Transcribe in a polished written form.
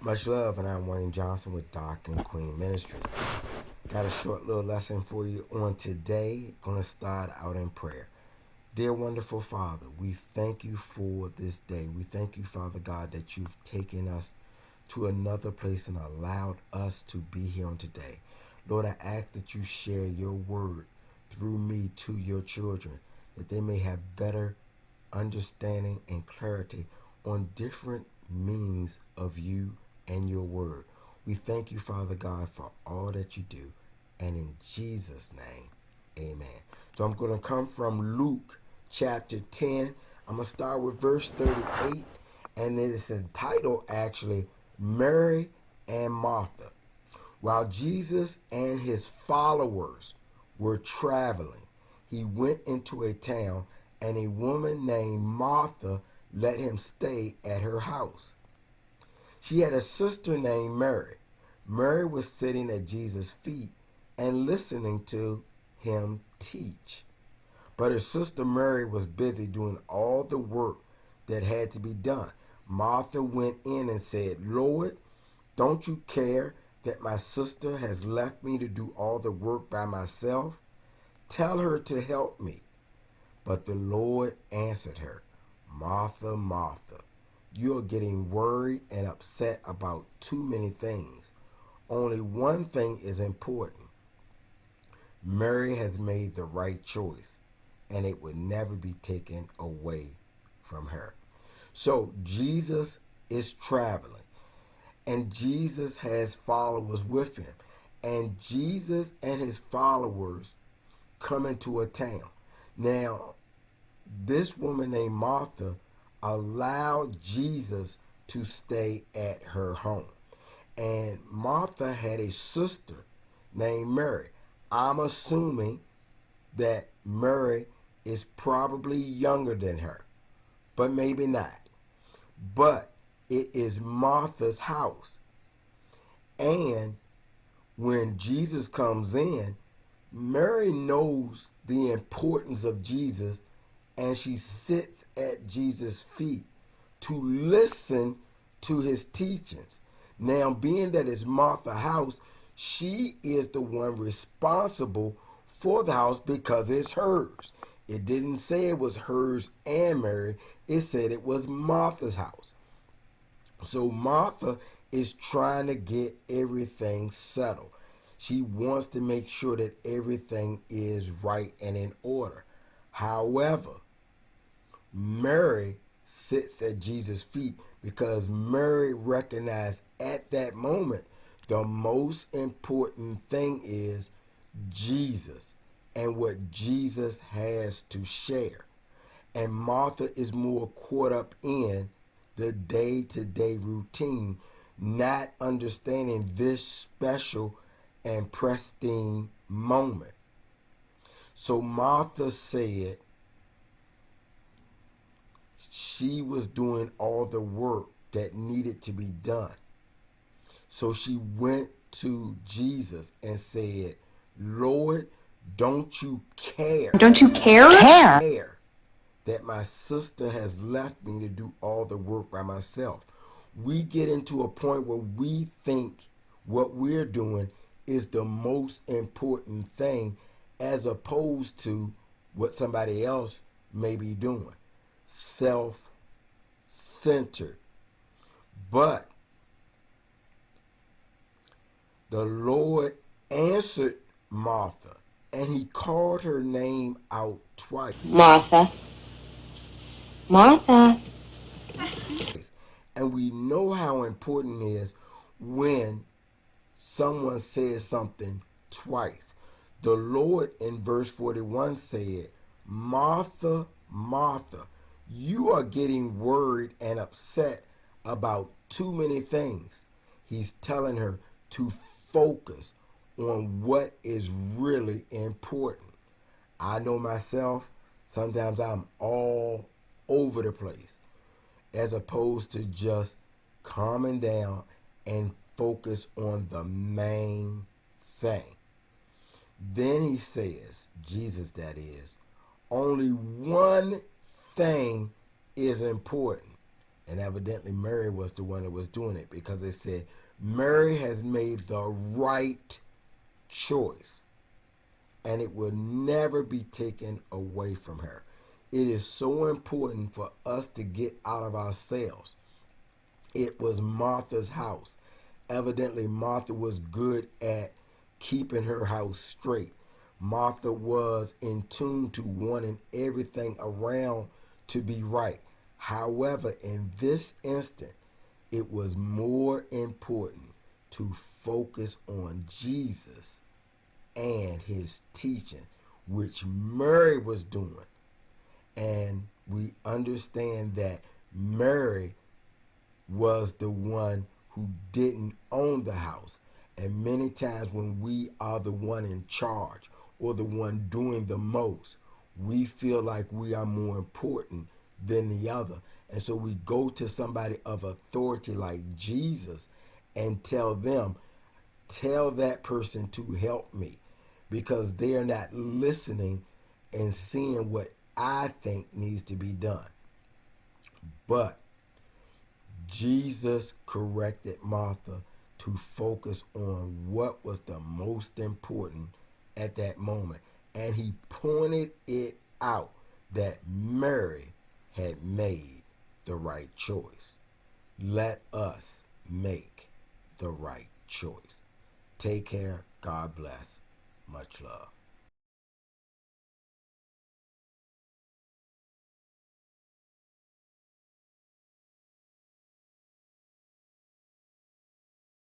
Much love, and I'm Wayne Johnson with Doc and Queen Ministry. Got a short little lesson for you on today. Gonna start out in prayer. Dear wonderful Father, we thank you for this day. We thank you, Father God, that you've taken us to another place and allowed us to be here on today. Lord, I ask that you share your word through me to your children, that they may have better understanding and clarity on different meanings of you and your word. We thank you, Father God, for all that you do. And in Jesus' name, amen. So I'm going to come from Luke chapter 10. I'm going to start with verse 38. And it is entitled, actually, Mary and Martha. While Jesus and his followers were traveling, he went into a town, and a woman named Martha let him stay at her house. She had a sister named Mary. Mary was sitting at Jesus' feet and listening to him teach. But her sister Mary was busy doing all the work that had to be done. Martha went in and said, Lord, don't you care that my sister has left me to do all the work by myself? Tell her to help me. But the Lord answered her, Martha, Martha, you are getting worried and upset about too many things. Only one thing is important. Mary has made the right choice, and it would never be taken away from her. So Jesus is traveling, and Jesus has followers with him. And Jesus and his followers come into a town. Now, this woman named Martha allowed Jesus to stay at her home. And Martha had a sister named Mary. I'm assuming that Mary is probably younger than her, but maybe not. But it is Martha's house. And when Jesus comes in, Mary knows the importance of Jesus, and she sits at Jesus' feet to listen to his teachings. Now, being that it's Martha's house, she is the one responsible for the house because it's hers. It didn't say it was hers and Mary. It said it was Martha's house. So Martha is trying to get everything settled. She wants to make sure that everything is right and in order. However, Mary sits at Jesus' feet because Mary recognized at that moment the most important thing is Jesus and what Jesus has to share. And Martha is more caught up in the day-to-day routine, not understanding this special and pristine moment. So Martha said she was doing all the work that needed to be done. So she went to Jesus and said, Lord, don't you care? Don't you care? Care that my sister has left me to do all the work by myself. We get into a point where we think what we're doing is the most important thing as opposed to what somebody else may be doing. Self-centered. But the Lord answered Martha, and he called her name out twice. Martha. Martha. And we know how important it is when someone says something twice. The Lord in verse 41 said, Martha, Martha, you are getting worried and upset about too many things. He's telling her to focus on what is really important. I know myself, sometimes I'm all over the place as opposed to just calming down and focus on the main thing. Then he says, Jesus that is, only one thing is important, And evidently Mary was the one that was doing it, because it said Mary has made the right choice, and it will never be taken away from her. It is so important for us to get out of ourselves. It was Martha's house. Evidently, Martha was good at keeping her house straight. Martha was in tune to wanting everything around to be right. However, in this instant, it was more important to focus on Jesus and his teaching, which Mary was doing. And we understand that Mary was the one who didn't own the house. And many times when we are the one in charge or the one doing the most, we feel like we are more important than the other. And so we go to somebody of authority like Jesus and tell them, tell that person to help me, because they are not listening and seeing what I think needs to be done. But Jesus corrected Martha to focus on what was the most important at that moment. And he pointed it out that Mary had made the right choice. Let us make the right choice. Take care. God bless. Much love.